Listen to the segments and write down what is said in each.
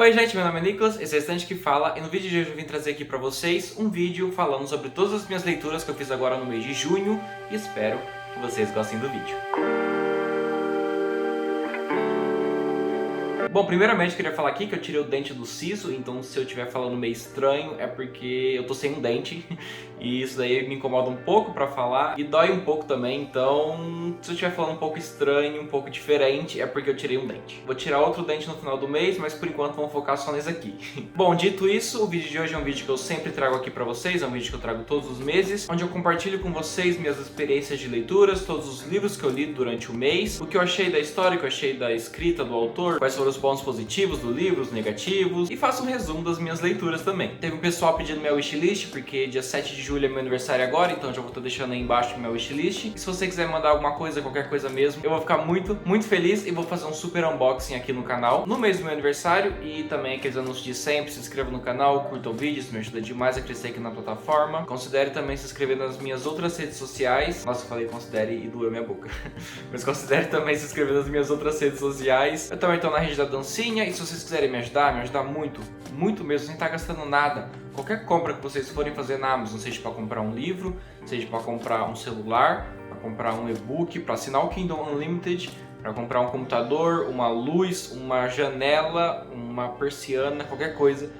Oi gente, meu nome é Nicolas, esse é o Estante que Fala, e no vídeo de hoje eu vim trazer aqui pra vocês um vídeo falando sobre todas as minhas leituras que eu fiz agora no mês de junho, e espero que vocês gostem do vídeo. Bom, primeiramente eu queria falar aqui que eu tirei o dente do siso, então se eu estiver falando meio estranho é porque eu tô sem um dente e isso daí me incomoda um pouco pra falar e dói um pouco também, então se eu estiver falando um pouco estranho, um pouco diferente é porque eu tirei um dente. Vou tirar outro dente no final do mês, mas por enquanto vamos focar só nesse aqui. Bom, dito isso, o vídeo de hoje é um vídeo que eu sempre trago aqui pra vocês, é um vídeo que eu trago todos os meses, onde eu compartilho com vocês minhas experiências de leituras, todos os livros que eu li durante o mês, o que eu achei da história, o que eu achei da escrita do autor, quais foram os pontos positivos do livro, os negativos, e faço um resumo das minhas leituras também. Teve um pessoal pedindo minha wishlist, porque dia 7 de julho é meu aniversário agora, então já vou estar deixando aí embaixo minha wishlist. E se você quiser mandar alguma coisa, qualquer coisa mesmo, eu vou ficar muito feliz e vou fazer um super unboxing aqui no canal, no mês do meu aniversário, e também aqueles anúncios de sempre, se inscreva no canal, curta o vídeo, isso me ajuda demais a crescer aqui na plataforma. Considere também se inscrever nas minhas outras redes sociais. Nossa, eu falei considere e doeu minha boca. Mas considere também se inscrever nas minhas outras redes sociais. Eu também estou na rede da dancinha, e se vocês quiserem me ajudar muito mesmo, sem estar gastando nada. Qualquer compra que vocês forem fazer na Amazon, seja para comprar um livro, seja para comprar um celular, para comprar um e-book, para assinar o Kindle Unlimited, para comprar um computador, uma luz, uma janela, uma persiana, qualquer coisa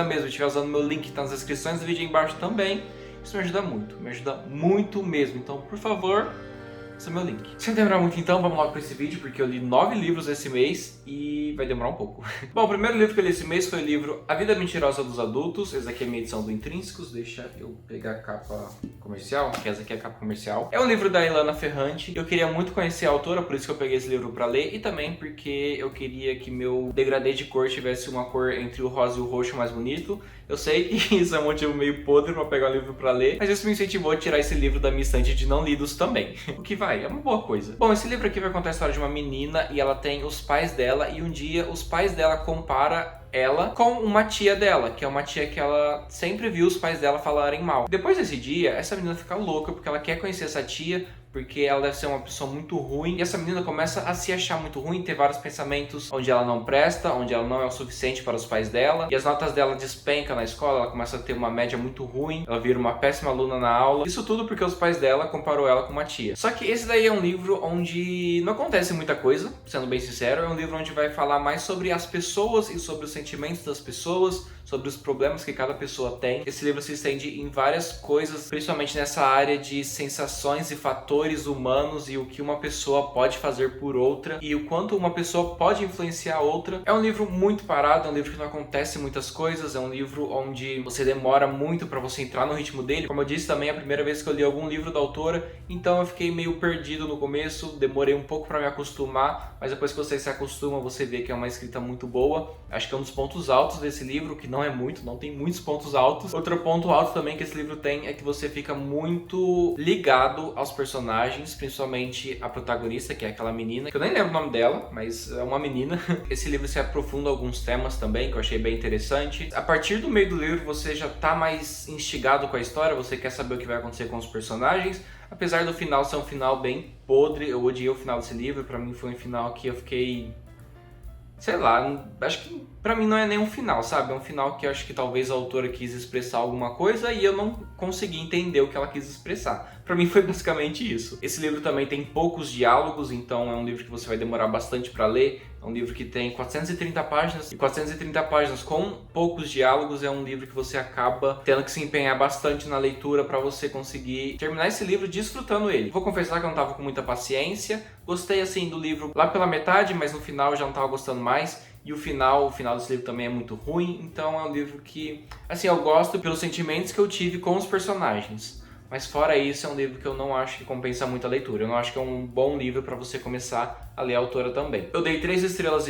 mesmo. Se estiver usando meu link, tá nas descrições do vídeo aí embaixo também. Isso me ajuda muito mesmo. Então, por favor, esse é o meu link. Sem demorar muito então, vamos logo para esse vídeo, porque eu li 9 livros esse mês e vai demorar um pouco. Bom, o primeiro livro que eu li esse mês foi o livro A Vida Mentirosa dos Adultos. Esse aqui é a minha edição do Intrínsecos, deixa eu pegar a capa comercial, que essa aqui é a capa comercial. É um livro da Ilana Ferrante, eu queria muito conhecer a autora, por isso que eu peguei esse livro para ler, e também porque eu queria que meu degradê de cor tivesse uma cor entre o rosa e o roxo mais bonito. Eu sei que isso é um motivo meio podre para pegar o livro para ler, mas isso me incentivou a tirar esse livro da minha estante de não lidos também. O que é uma boa coisa. Bom, esse livro aqui vai contar a história de uma menina e ela tem os pais dela, e um dia os pais dela comparam ela com uma tia dela, que é uma tia que ela sempre viu os pais dela falarem mal. Depois desse dia, essa menina fica louca porque ela quer conhecer essa tia, porque ela deve ser uma pessoa muito ruim, e essa menina começa a se achar muito ruim, ter vários pensamentos onde ela não presta, onde ela não é o suficiente para os pais dela, e as notas dela despencam na escola, ela começa a ter uma média muito ruim, ela vira uma péssima aluna na aula, isso tudo porque os pais dela comparou ela com uma tia. Só que esse daí é um livro onde não acontece muita coisa, sendo bem sincero, é um livro onde vai falar mais sobre as pessoas e sobre os sentimentos das pessoas, sobre os problemas que cada pessoa tem. Esse livro se estende em várias coisas, principalmente nessa área de sensações e fatores humanos e o que uma pessoa pode fazer por outra e o quanto uma pessoa pode influenciar a outra. É um livro muito parado, é um livro que não acontece muitas coisas, é um livro onde você demora muito para você entrar no ritmo dele. Como eu disse também, é a primeira vez que eu li algum livro da autora, então eu fiquei meio perdido no começo, demorei um pouco para me acostumar, mas depois que você se acostuma, você vê que é uma escrita muito boa. Acho que é um dos pontos altos desse livro, que não é muito, não tem muitos pontos altos. Outro ponto alto também que esse livro tem é que você fica muito ligado aos personagens, principalmente a protagonista, que é aquela menina, que eu nem lembro o nome dela, mas é uma menina. Esse livro se aprofunda alguns temas também, que eu achei bem interessante. A partir do meio do livro você já tá mais instigado com a história, você quer saber o que vai acontecer com os personagens. Apesar do final ser um final bem podre, eu odiei o final desse livro, pra mim foi um final que eu fiquei... sei lá, acho que pra mim não é nem um final, sabe? É um final que eu acho que talvez a autora quis expressar alguma coisa e eu não consegui entender o que ela quis expressar. Pra mim foi basicamente isso. Esse livro também tem poucos diálogos, então é um livro que você vai demorar bastante pra ler. É um livro que tem 430 páginas, e 430 páginas com poucos diálogos é um livro que você acaba tendo que se empenhar bastante na leitura pra você conseguir terminar esse livro desfrutando ele. Vou confessar que eu não tava com muita paciência, gostei assim do livro lá pela metade, mas no final eu já não tava gostando mais. E o final desse livro também é muito ruim, então é um livro que, assim, eu gosto pelos sentimentos que eu tive com os personagens. Mas fora isso, é um livro que eu não acho que compensa muito a leitura. Eu não acho que é um bom livro para você começar a ler a autora também. Eu dei 3,5 estrelas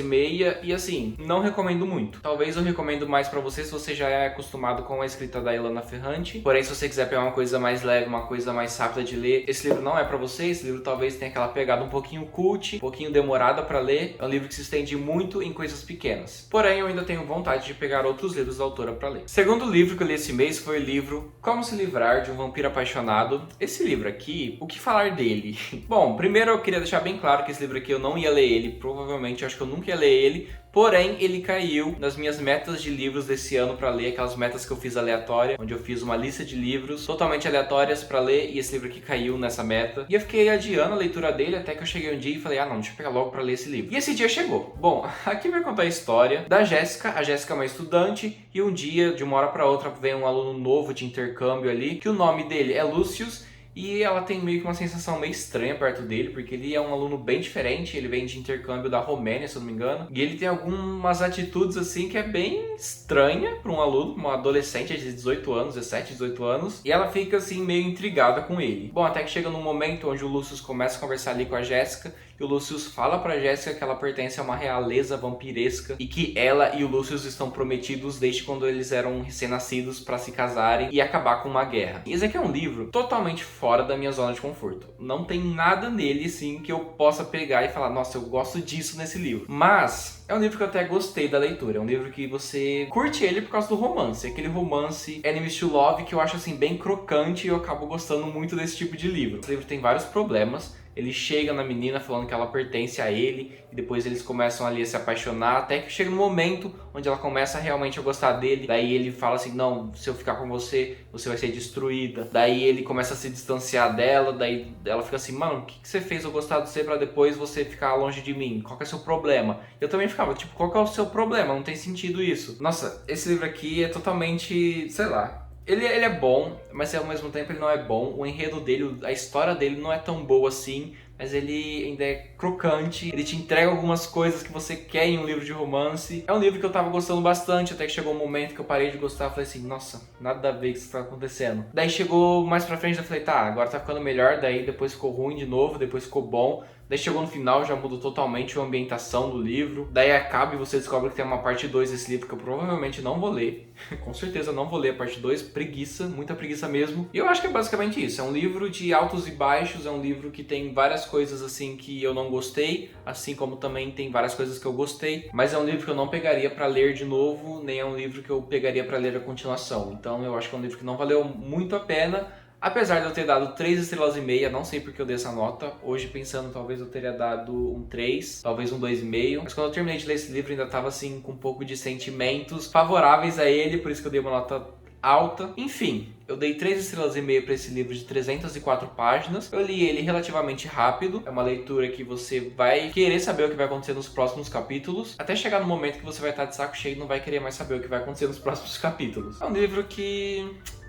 e assim, não recomendo muito. Talvez eu recomendo mais para você se você já é acostumado com a escrita da Ilana Ferrante. Porém, se você quiser pegar uma coisa mais leve, uma coisa mais rápida de ler, esse livro não é para você. Esse livro talvez tenha aquela pegada um pouquinho cult, um pouquinho demorada para ler. É um livro que se estende muito em coisas pequenas. Porém, eu ainda tenho vontade de pegar outros livros da autora para ler. O segundo livro que eu li esse mês foi o livro Como Se Livrar de um Vampiro Apaixonado. Esse livro aqui, o que falar dele? Bom, primeiro eu queria deixar bem claro que esse livro aqui eu não ia ler ele, provavelmente eu acho que eu nunca ia ler ele, porém ele caiu nas minhas metas de livros desse ano pra ler, aquelas metas que eu fiz aleatória, onde eu fiz uma lista de livros totalmente aleatórias pra ler, e esse livro aqui caiu nessa meta. E eu fiquei adiando a leitura dele até que eu cheguei um dia e falei, ah não, deixa eu pegar logo pra ler esse livro. E esse dia chegou. Bom, aqui vai contar a história da Jéssica. A Jéssica é uma estudante e um dia, de uma hora pra outra, vem um aluno novo de intercâmbio ali, que o nome dele é Lúcius. E ela tem meio que uma sensação meio estranha perto dele, porque ele é um aluno bem diferente, ele vem de intercâmbio da Romênia, se eu não me engano. E ele tem algumas atitudes assim que é bem estranha para um aluno, uma adolescente de 18 anos, 17, 18 anos. E ela fica assim meio intrigada com ele. Bom, até que chega num momento onde o Lúcius começa a conversar ali com a Jéssica. E o Lúcius fala pra Jéssica que ela pertence a uma realeza vampiresca e que ela e o Lúcius estão prometidos desde quando eles eram recém-nascidos para se casarem e acabar com uma guerra. Esse aqui é um livro totalmente fora da minha zona de conforto. Não tem nada nele, assim, que eu possa pegar e falar, nossa, eu gosto disso nesse livro. Mas é um livro que eu até gostei da leitura. É um livro que você curte ele por causa do romance. Aquele romance Enemies to Love que eu acho, assim, bem crocante e eu acabo gostando muito desse tipo de livro. Esse livro tem vários problemas. Ele chega na menina falando que ela pertence a ele e depois eles começam ali a se apaixonar, até que chega no momento onde ela começa realmente a gostar dele. Daí ele fala assim, não, se eu ficar com você, você vai ser destruída. Daí ele começa a se distanciar dela, daí ela fica assim, mano, o que você fez eu gostar de você pra depois você ficar longe de mim? Qual que é o seu problema? Eu também ficava, tipo, qual que é o seu problema? Não tem sentido isso. Nossa, esse livro aqui é totalmente, sei lá... Ele é bom, mas ao mesmo tempo ele não é bom. O enredo dele, a história dele não é tão boa assim, mas ele ainda é crocante. Ele te entrega algumas coisas que você quer em um livro de romance. É um livro que eu tava gostando bastante, até que chegou um momento que eu parei de gostar. Falei assim, nossa, nada a ver com isso que tá acontecendo. Daí chegou mais pra frente, eu falei, tá, agora tá ficando melhor. Daí depois ficou ruim de novo, depois ficou bom. Daí chegou no final, já mudou totalmente a ambientação do livro. Daí acaba e você descobre que tem uma parte 2 desse livro que eu provavelmente não vou ler. Com certeza não vou ler a parte 2. Preguiça, muita preguiça mesmo. E eu acho que é basicamente isso. É um livro de altos e baixos. É um livro que tem várias coisas assim que eu não gostei. Assim como também tem várias coisas que eu gostei. Mas é um livro que eu não pegaria pra ler de novo. Nem é um livro que eu pegaria pra ler a continuação. Então eu acho que é um livro que não valeu muito a pena. Apesar de eu ter dado 3 estrelas e meia, não sei porque eu dei essa nota. Hoje pensando, talvez eu teria dado um 3, talvez um 2,5. Mas quando eu terminei de ler esse livro, ainda tava assim com um pouco de sentimentos favoráveis a ele, por isso que eu dei uma nota alta. Enfim, eu dei 3 estrelas e meia para esse livro de 304 páginas. Eu li ele relativamente rápido. É uma leitura que você vai querer saber o que vai acontecer nos próximos capítulos, até chegar no momento que você vai estar de saco cheio e não vai querer mais saber o que vai acontecer nos próximos capítulos. É um livro que...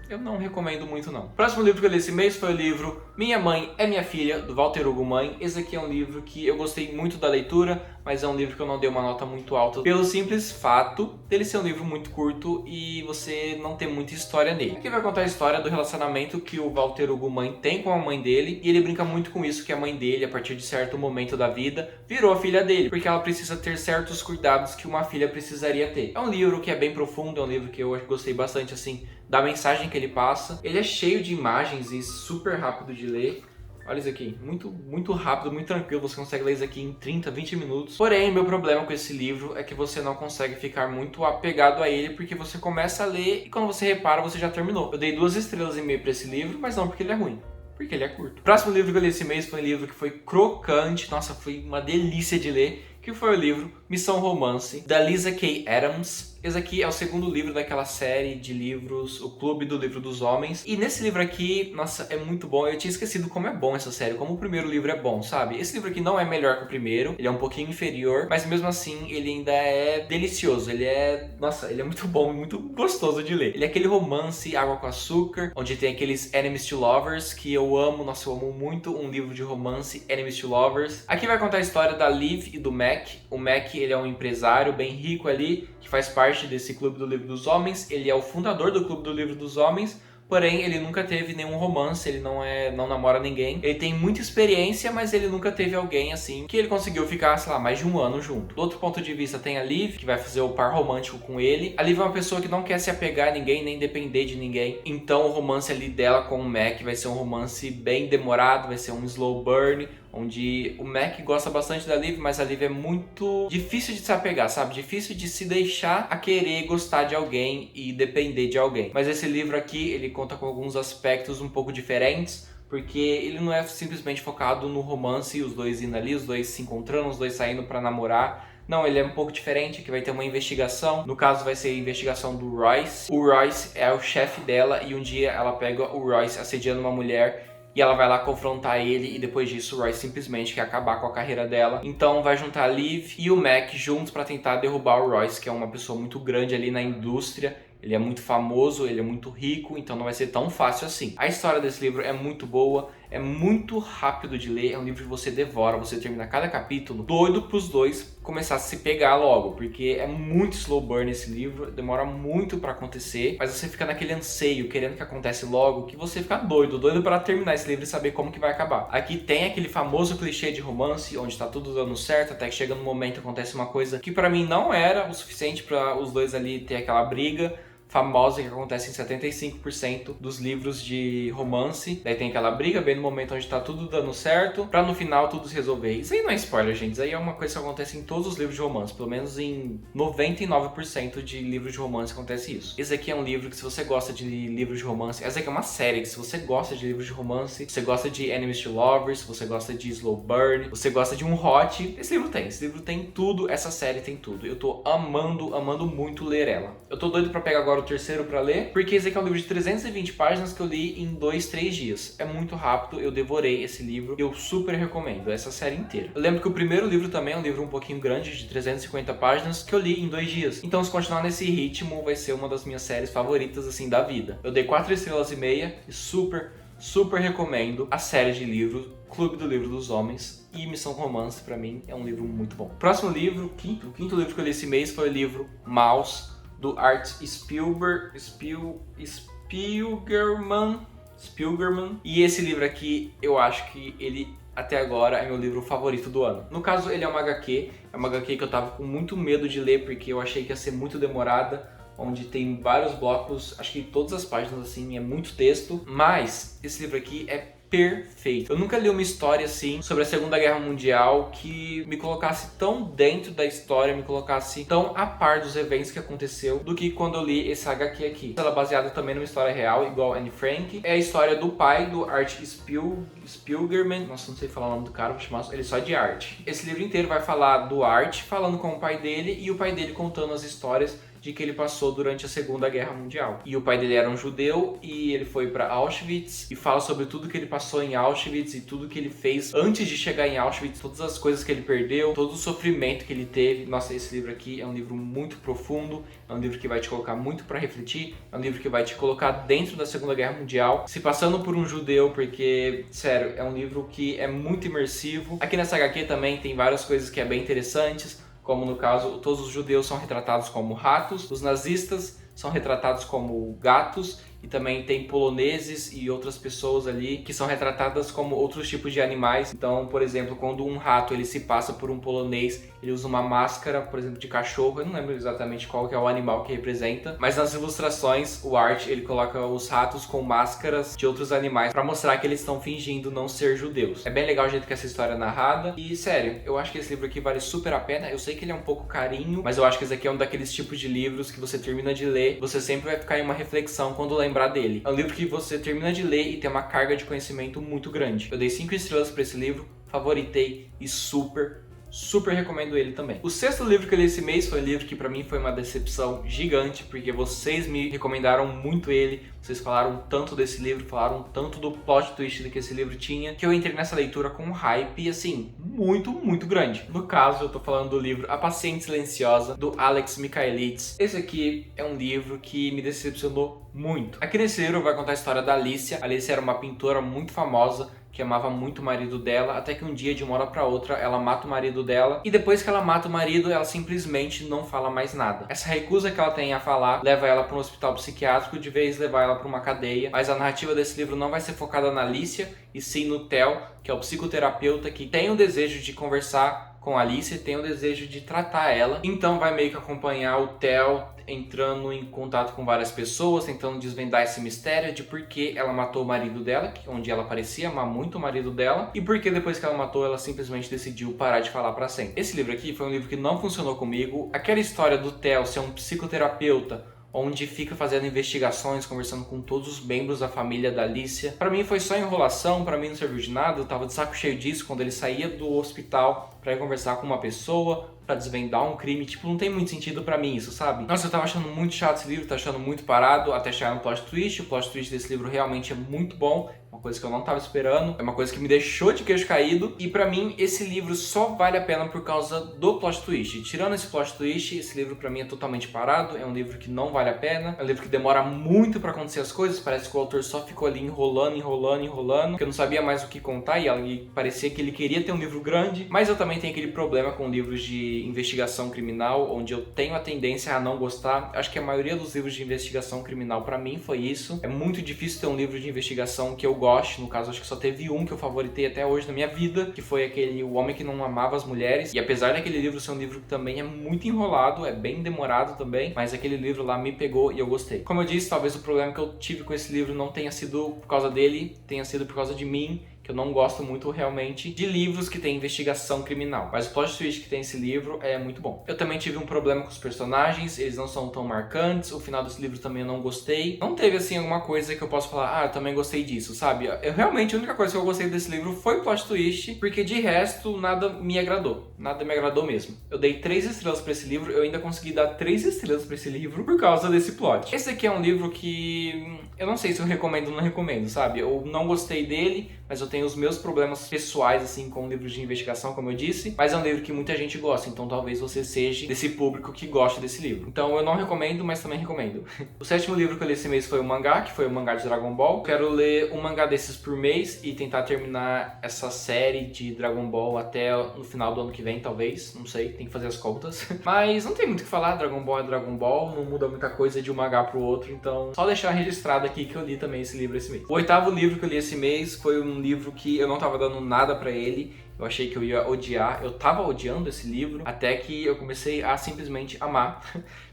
eu não recomendo muito não. O próximo livro que eu li esse mês foi o livro Minha Mãe é Minha Filha, do Walter Hugo Mãe. Esse aqui é um livro que eu gostei muito da leitura, mas é um livro que eu não dei uma nota muito alta, pelo simples fato dele ser um livro muito curto e você não ter muita história nele. Aqui vai contar a história do relacionamento que o Walter Hugo Mãe tem com a mãe dele, e ele brinca muito com isso, que a mãe dele, a partir de certo momento da vida, virou a filha dele, porque ela precisa ter certos cuidados que uma filha precisaria ter. É um livro que é bem profundo, é um livro que eu gostei bastante, assim, da mensagem que ele passa. Ele é cheio de imagens e super rápido de ler. Olha isso aqui, muito rápido, muito tranquilo, você consegue ler isso aqui em 30, 20 minutos. Porém, meu problema com esse livro é que você não consegue ficar muito apegado a ele, porque você começa a ler e quando você repara, você já terminou. Eu dei 2 estrelas e meia pra esse livro, mas não porque ele é ruim, porque ele é curto. O próximo livro que eu li esse mês foi um livro que foi crocante, nossa, foi uma delícia de ler, que foi o livro Missão Romance, da Lysa Kay Adams. Esse aqui é o segundo livro daquela série de livros, O Clube do Livro dos Homens. E nesse livro aqui, nossa, é muito bom. Eu tinha esquecido como é bom essa série, como o primeiro livro é bom, sabe? Esse livro aqui não é melhor que o primeiro, ele é um pouquinho inferior, mas mesmo assim ele ainda é delicioso. Ele é, nossa, ele é muito bom, muito gostoso de ler. Ele é aquele romance água com açúcar, onde tem aqueles enemies to lovers, que eu amo, nossa, eu amo muito um livro de romance, enemies to lovers. Aqui vai contar a história da Liv e do Mac. O Mac, ele é um empresário bem rico ali, que faz parte desse Clube do Livro dos Homens. Ele é o fundador do Clube do Livro dos Homens, porém ele nunca teve nenhum romance, ele não namora ninguém. Ele tem muita experiência, mas ele nunca teve alguém assim que ele conseguiu ficar, sei lá, mais de um ano junto. Do outro ponto de vista tem a Liv, que vai fazer o par romântico com ele. A Liv é uma pessoa que não quer se apegar a ninguém, nem depender de ninguém. Então o romance ali dela com o Mac vai ser um romance bem demorado, vai ser um slow burn, onde o Mac gosta bastante da Liv, mas a Liv é muito difícil de se apegar, sabe? Difícil de se deixar a querer gostar de alguém e depender de alguém. Mas esse livro aqui, ele conta com alguns aspectos um pouco diferentes, porque ele não é simplesmente focado no romance e os dois indo ali, os dois se encontrando, os dois saindo pra namorar. Não, ele é um pouco diferente, que vai ter uma investigação. No caso, vai ser a investigação do Royce. O Royce é o chefe dela e um dia ela pega o Royce assediando uma mulher e ela vai lá confrontar ele e depois disso o Royce simplesmente quer acabar com a carreira dela. Então vai juntar a Liv e o Mac juntos pra tentar derrubar o Royce, que é uma pessoa muito grande ali na indústria. Ele é muito famoso, ele é muito rico, então não vai ser tão fácil assim. A história desse livro é muito boa, é muito rápido de ler, é um livro que você devora, você termina cada capítulo doido pros dois começar a se pegar logo, porque é muito slow burn esse livro, demora muito pra acontecer, mas você fica naquele anseio, querendo que acontece logo, que você fica doido pra terminar esse livro e saber como que vai acabar. Aqui tem aquele famoso clichê de romance, onde tá tudo dando certo, até que chega no momento acontece uma coisa que pra mim não era o suficiente pra os dois ali ter aquela briga famosa que acontece em 75% dos livros de romance. Daí tem aquela briga bem no momento onde tá tudo dando certo, pra no final tudo se resolver. Isso aí não é spoiler, gente. Isso aí é uma coisa que acontece em todos os livros de romance. Pelo menos em 99% de livros de romance acontece isso. Esse aqui é um livro que, se você gosta de livros de romance... Essa aqui é uma série que, se você gosta de livros de romance, você gosta de Enemies to Lovers, você gosta de Slow Burn, você gosta de um hot, esse livro tem. Esse livro tem tudo, essa série tem tudo. Eu tô amando muito ler ela. Eu tô doido pra pegar agora o terceiro pra ler, porque esse aqui é um livro de 320 páginas que eu li em 2-3 dias. É muito rápido, eu devorei esse livro, eu super recomendo essa série inteira. Eu lembro que o primeiro livro também é um livro um pouquinho grande, de 350 páginas, que eu li em 2 dias. Então, se continuar nesse ritmo, vai ser uma das minhas séries favoritas, assim, da vida. Eu dei 4,5 estrelas e super recomendo a série de livros Clube do Livro dos Homens e Missão Romance. Pra mim é um livro muito bom. Próximo livro, o quinto livro que eu li esse mês foi o livro Maus, do Art Spiegelman. E esse livro aqui, eu acho que ele até agora é meu livro favorito do ano. No caso, ele é uma HQ, que eu tava com muito medo de ler porque eu achei que ia ser muito demorada, onde tem vários blocos, acho que todas as páginas assim, é muito texto, mas esse livro aqui é perfeito. Eu nunca li uma história assim sobre a Segunda Guerra Mundial que me colocasse tão dentro da história, me colocasse tão a par dos eventos que aconteceu do que quando eu li esse HQ aqui. Ela é baseada também numa história real, igual Anne Frank. É a história do pai do Art Spiegelman. Nossa, não sei falar o nome do cara, vou chamar ele só de Art. Esse livro inteiro vai falar do Art, falando com o pai dele e o pai dele contando as histórias de que ele passou durante a Segunda Guerra Mundial. E o pai dele era um judeu e ele foi para Auschwitz e fala sobre tudo que ele passou em Auschwitz e tudo que ele fez antes de chegar em Auschwitz, todas as coisas que ele perdeu, todo o sofrimento que ele teve. Nossa, esse livro aqui é um livro muito profundo, é um livro que vai te colocar muito para refletir, é um livro que vai te colocar dentro da Segunda Guerra Mundial, se passando por um judeu, porque, sério, é um livro que é muito imersivo. Aqui nessa HQ também tem várias coisas que é bem interessantes, como no caso, todos os judeus são retratados como ratos, os nazistas são retratados como gatos, e também tem poloneses e outras pessoas ali que são retratadas como outros tipos de animais. Então, por exemplo, quando um rato ele se passa por um polonês, ele usa uma máscara, por exemplo, de cachorro. Eu não lembro exatamente qual que é o animal que representa, mas nas ilustrações o Art ele coloca os ratos com máscaras de outros animais para mostrar que eles estão fingindo não ser judeus. É bem legal o jeito que essa história é narrada e, sério, eu acho que esse livro aqui vale super a pena. Eu sei que ele é um pouco carinho, mas eu acho que esse aqui é um daqueles tipos de livros que você termina de ler, você sempre vai ficar em uma reflexão quando lembrar dele. É um livro que você termina de ler e tem uma carga de conhecimento muito grande. Eu dei 5 estrelas para esse livro, favoritei e super recomendo ele também. O sexto livro que eu li esse mês foi um livro que pra mim foi uma decepção gigante, porque vocês me recomendaram muito ele, vocês falaram tanto desse livro, falaram tanto do plot twist que esse livro tinha, que eu entrei nessa leitura com um hype, assim, muito grande. No caso, eu tô falando do livro A Paciente Silenciosa, do Alex Michaelides. Esse aqui é um livro que me decepcionou muito. Aqui nesse livro vai contar a história da Alicia. A Alicia era uma pintora muito famosa, que amava muito o marido dela, até que um dia, de uma hora pra outra, ela mata o marido dela, e depois que ela mata o marido, ela simplesmente não fala mais nada. Essa recusa que ela tem a falar leva ela para um hospital psiquiátrico, de vez levar ela para uma cadeia, mas a narrativa desse livro não vai ser focada na Alicia, e sim no Theo, que é o psicoterapeuta que tem o desejo de conversar com a Alicia, tem o desejo de tratar ela, então vai meio que acompanhar o Theo entrando em contato com várias pessoas, tentando desvendar esse mistério de por que ela matou o marido dela, onde ela parecia amar muito o marido dela, e por que depois que ela matou, ela simplesmente decidiu parar de falar pra sempre. Esse livro aqui foi um livro que não funcionou comigo. Aquela história do Theo ser um psicoterapeuta, onde fica fazendo investigações, conversando com todos os membros da família da Alicia. Pra mim foi só enrolação, pra mim não serviu de nada, eu tava de saco cheio disso quando ele saía do hospital pra ir conversar com uma pessoa, pra desvendar um crime. Tipo, não tem muito sentido pra mim isso, sabe? Nossa, eu tava achando muito chato esse livro, tava achando muito parado, até chegar no plot twist. O plot twist desse livro realmente é muito bom. Uma coisa que eu não tava esperando, é uma coisa que me deixou de queixo caído. E pra mim, esse livro só vale a pena por causa do plot twist. Tirando esse plot twist, esse livro pra mim é totalmente parado. É um livro que não vale a pena. É um livro que demora muito pra acontecer as coisas. Parece que o autor só ficou ali enrolando, porque eu não sabia mais o que contar. E parecia que ele queria ter um livro grande. Mas eu também tenho aquele problema com livros de investigação criminal, onde eu tenho a tendência a não gostar. Acho que a maioria dos livros de investigação criminal pra mim foi isso. É muito difícil ter um livro de investigação que eu goste. No caso, acho que só teve um que eu favoritei até hoje na minha vida, que foi aquele O Homem que Não Amava as Mulheres. E apesar daquele livro ser um livro que também é muito enrolado, é bem demorado também, mas aquele livro lá me pegou e eu gostei. Como eu disse, talvez o problema que eu tive com esse livro não tenha sido por causa dele, tenha sido por causa de mim, que eu não gosto muito realmente de livros que tem investigação criminal. Mas o plot twist que tem esse livro é muito bom. Eu também tive um problema com os personagens, eles não são tão marcantes, o final desse livro também eu não gostei. Não teve assim alguma coisa que eu possa falar, eu também gostei disso, sabe? Eu realmente, a única coisa que eu gostei desse livro foi o plot twist, porque de resto nada me agradou. Nada me agradou mesmo. Eu dei 3 estrelas pra esse livro, eu ainda consegui dar 3 estrelas pra esse livro por causa desse plot. Esse aqui é um livro que eu não sei se eu recomendo ou não recomendo, sabe? Eu não gostei dele, mas eu tenho os meus problemas pessoais, assim, com livros de investigação, como eu disse. Mas é um livro que muita gente gosta, então talvez você seja desse público que gosta desse livro. Então eu não recomendo, mas também recomendo. O 7º livro que eu li esse mês foi o mangá, que foi o mangá de Dragon Ball. Eu quero ler um mangá desses por mês e tentar terminar essa série de Dragon Ball até no final do ano que vem, talvez. Não sei, tem que fazer as contas. Mas não tem muito o que falar, Dragon Ball é Dragon Ball, não muda muita coisa de um mangá pro outro, então só deixar registrado aqui que eu li também esse livro esse mês. O 8º livro que eu li esse mês foi um livro que eu não tava dando nada pra ele. Eu achei que eu ia odiar, eu tava odiando esse livro, até que eu comecei a simplesmente amar,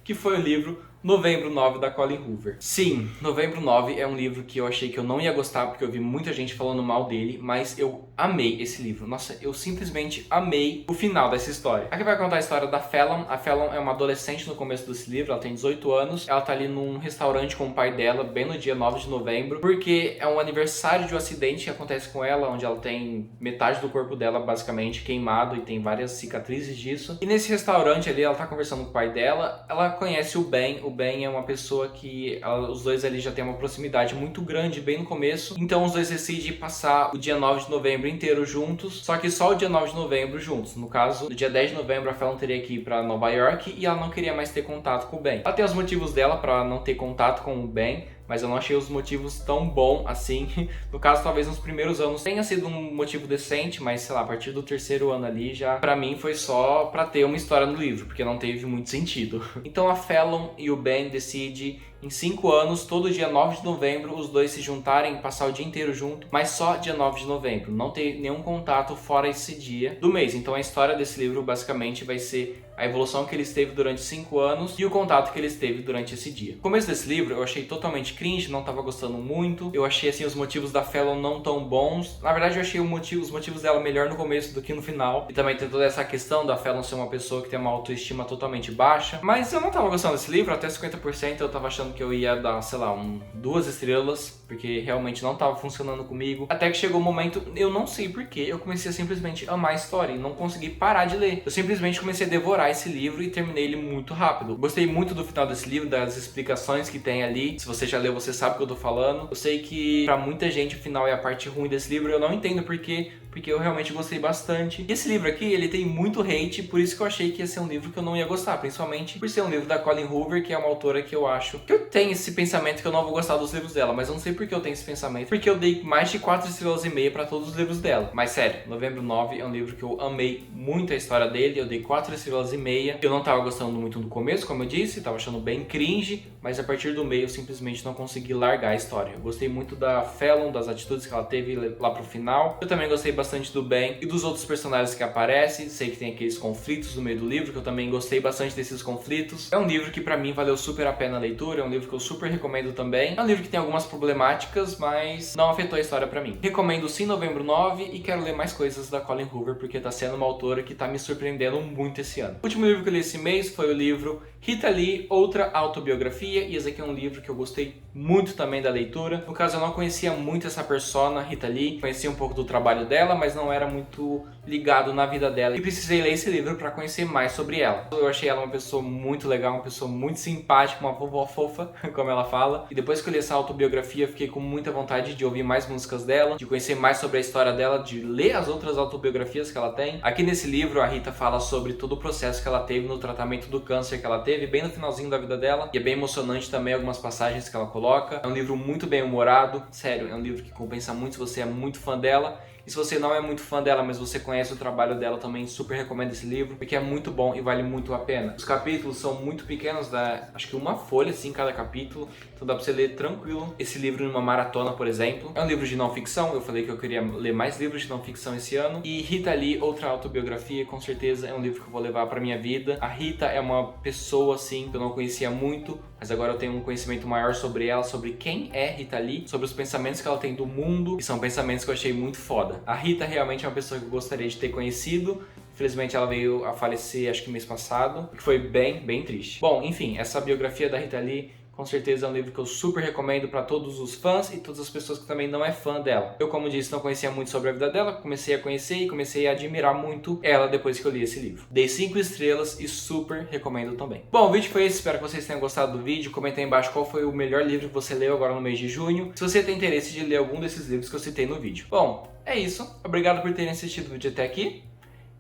que foi o livro Novembro 9, da Colleen Hoover. Sim, Novembro 9 é um livro que eu achei que eu não ia gostar, porque eu vi muita gente falando mal dele, mas eu amei esse livro. Nossa, eu simplesmente amei o final dessa história. Aqui vai contar a história da Fallon. A Fallon é uma adolescente no começo desse livro, ela tem 18 anos, ela tá ali num restaurante com o pai dela, bem no dia 9 de novembro, porque é um aniversário de um acidente que acontece com ela, onde ela tem metade do corpo dela basicamente queimado e tem várias cicatrizes disso. E nesse restaurante ali, ela tá conversando com o pai dela, ela conhece o Ben. O Ben é uma pessoa que os dois ali já tem uma proximidade muito grande bem no começo, então os dois decidem passar o dia 9 de novembro inteiro juntos, só que só o dia 9 de novembro juntos. No caso, no dia 10 de novembro a Fallon teria que ir pra Nova York e ela não queria mais ter contato com o Ben. Ela tem os motivos dela pra não ter contato com o Ben, mas eu não achei os motivos tão bom assim. No caso, talvez nos primeiros anos tenha sido um motivo decente, mas sei lá, a partir do 3º ano ali, já pra mim foi só pra ter uma história no livro, porque não teve muito sentido. Então a Fallon e o Ben decidem, em 5 anos, todo dia 9 de novembro, os dois se juntarem, passar o dia inteiro junto, mas só dia 9 de novembro, não ter nenhum contato fora esse dia do mês. Então a história desse livro basicamente vai ser a evolução que eles teve durante 5 anos e o contato que eles teve durante esse dia. No começo desse livro eu achei totalmente cringe, não tava gostando muito. Eu achei assim os motivos da Fallon não tão bons. Na verdade eu achei os motivos dela melhor no começo do que no final. E também tem toda essa questão da Fallon ser uma pessoa que tem uma autoestima totalmente baixa. Mas eu não tava gostando desse livro, até 50% eu tava achando que eu ia dar, sei lá, 2 estrelas, porque realmente não tava funcionando comigo. Até que chegou um momento, eu não sei porquê, eu comecei a simplesmente amar a história e não consegui parar de ler. Eu simplesmente comecei a devorar esse livro e terminei ele muito rápido. Gostei muito do final desse livro, das explicações que tem ali. Se você já leu, você sabe o que eu tô falando. Eu sei que pra muita gente o final é a parte ruim desse livro, eu não entendo porquê, porque eu realmente gostei bastante. E esse livro aqui, ele tem muito hate, por isso que eu achei que ia ser um livro que eu não ia gostar, principalmente por ser um livro da Colleen Hoover, que é uma autora que eu acho que eu tenho esse pensamento que eu não vou gostar dos livros dela, mas eu não sei por que eu tenho esse pensamento, porque eu dei mais de 4 estrelas e meia pra todos os livros dela. Mas sério, Novembro 9 é um livro que eu amei muito a história dele, eu dei 4 estrelas e meia. Eu não tava gostando muito no começo, como eu disse, tava achando bem cringe, mas a partir do meio eu simplesmente não consegui largar a história. Eu gostei muito da Fallon, das atitudes que ela teve lá pro final. Eu também gostei bastante do Ben e dos outros personagens que aparecem. Sei que tem aqueles conflitos no meio do livro, que eu também gostei bastante desses conflitos. É um livro que pra mim valeu super a pena a leitura, é um livro que eu super recomendo também. É um livro que tem algumas problemáticas, mas não afetou a história pra mim. Recomendo sim Novembro 9 e quero ler mais coisas da Colleen Hoover, porque tá sendo uma autora que tá me surpreendendo muito esse ano. O último livro que eu li esse mês foi o livro Rita Lee, Outra Autobiografia, e esse aqui é um livro que eu gostei muito também da leitura. No caso, eu não conhecia muito essa persona, Rita Lee, conhecia um pouco do trabalho dela, dela, mas não era muito ligado na vida dela. E precisei ler esse livro para conhecer mais sobre ela. Eu achei ela uma pessoa muito legal, uma pessoa muito simpática, uma vovó fofa, como ela fala. E depois que eu li essa autobiografia, fiquei com muita vontade de ouvir mais músicas dela, de conhecer mais sobre a história dela, de ler as outras autobiografias que ela tem. Aqui nesse livro, a Rita fala sobre todo o processo que ela teve no tratamento do câncer que ela teve, bem no finalzinho da vida dela. E é bem emocionante também algumas passagens que ela coloca. É um livro muito bem humorado, sério, é um livro que compensa muito se você é muito fã dela. E se você não é muito fã dela, mas você conhece o trabalho dela também, super recomendo esse livro, porque é muito bom e vale muito a pena. Os capítulos são muito pequenos, acho que uma folha assim cada capítulo, então dá pra você ler tranquilo esse livro numa maratona, por exemplo. É um livro de não ficção, eu falei que eu queria ler mais livros de não ficção esse ano. E Rita Lee, outra autobiografia, com certeza é um livro que eu vou levar pra minha vida. A Rita é uma pessoa assim que eu não conhecia muito, mas agora eu tenho um conhecimento maior sobre ela, sobre quem é Rita Lee, sobre os pensamentos que ela tem do mundo, e são pensamentos que eu achei muito foda. A Rita realmente é uma pessoa que eu gostaria de ter conhecido. Infelizmente ela veio a falecer, acho que mês passado, o que foi bem triste. Bom, enfim, essa biografia da Rita Lee com certeza é um livro que eu super recomendo para todos os fãs e todas as pessoas que também não é fã dela. Eu, como disse, não conhecia muito sobre a vida dela, comecei a conhecer e comecei a admirar muito ela depois que eu li esse livro. Dei 5 estrelas e super recomendo também. Bom, o vídeo foi esse, espero que vocês tenham gostado do vídeo. Comenta aí embaixo qual foi o melhor livro que você leu agora no mês de junho, se você tem interesse de ler algum desses livros que eu citei no vídeo. Bom, é isso. Obrigado por terem assistido o vídeo até aqui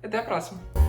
e até a próxima.